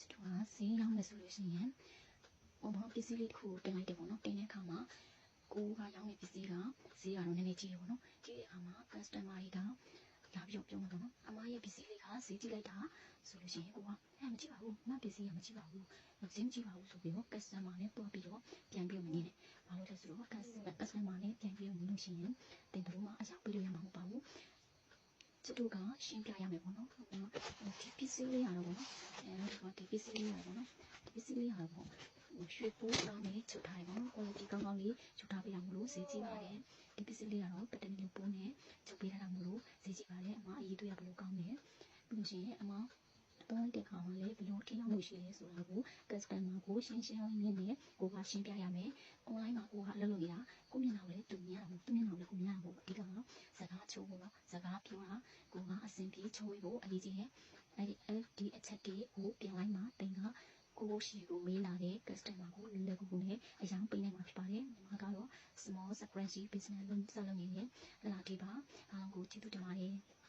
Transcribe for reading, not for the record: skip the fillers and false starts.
Situa si yang resolution oba pisili khu tin like တယ်ပေါ့နော်တင်တဲ့အခါမှာကိုကရောင်းနေပစ္စည်းကဈေးကတော့နည်းနည်းကြီးတယ်ပေါ့နော်ကြီးတဲ့အခါမှာ customer တွေကလာပြီးပြောမှာပေါ့နော်အမရဲ့ပစ္စည်းလေးကဈေးကြီးလိုက်တာဆိုလို့ရှိရင်ကိုကမကြည့်ပါဘူးမပစ္စည်းကမကြည့်ပါဘူးဈေးမကြည့်ပါဘူးဆိုပြီးတော့ customer နဲ့တွားပြီးတော့ပြန်ပြီးမနေနဲ့ဘာလို့လဲဆိုတော့ customer နဲ့ပြန်ပြီးနေလို့ရှိရင်တင်တို့မှာအရာပေးလို့ရမှာမဟုတ်ပါဘူးကျတို့ကရှင်းပြရမယ်ပေါ့နော်ဒီပစ္စည်းလေးရတော့ပေါ့နော်ဒီပစ္စည်းလေးရတော့ပေါ့နော်ဒီပစ္စည်းလေးရတော့ပေါ့ရွှေပိုးကောင်းလေးချုပ်ထားတယ်ပေါ့နော် quality ကောင်းကောင်းလေးချုပ်ထားပေးရမလို့ဈေးကြီးပါတယ်ဒီပစ္စည်းလေးကတော့ပတ္တနီပိုးနဲ့ချုပ်ပေးထားတာမလို့ဈေးကြီးပါတယ်အမအရေးတွေ့ရဘလို့ကောင်းတယ်ပြီးလို့ရှိရင်အမတော့တဲ့ခါမှာလည်းဘလို့ထိရောက်မှုရှိလဲဆိုတာကို customer ကိုရှင်းရှင်းလင်းလင်းနဲ့ကိုကရှင်းပြရမယ် online မှာကိုကလုပ်လို့ရကိုမျက်နှာကိုလည်းသူမြင်ရမှာသူမျက်နှာကိုလည်းကိုမြင်ရမှာအဓိကတော့စကားချိုးဖို့တော့စကားပြောတာကိုကအဆင်ပြေချိုးဝေးဖို့အရေးကြီးတယ်ဒီအချက်တွေကိုပြန်လိုက်မှတင်ကကိုရှိကိုမေးလာတဲ့ customer ကိုလွယ်လွယ်ကူကူနဲ့အရင်ပေးနိုင်မှာဖြစ်ပါတယ်။ဒီမှာကတော့ small surprise business လုပ်နေတယ်။လာဒီပါအားလုံးကိုကျေးဇူးတင်ပါတယ်။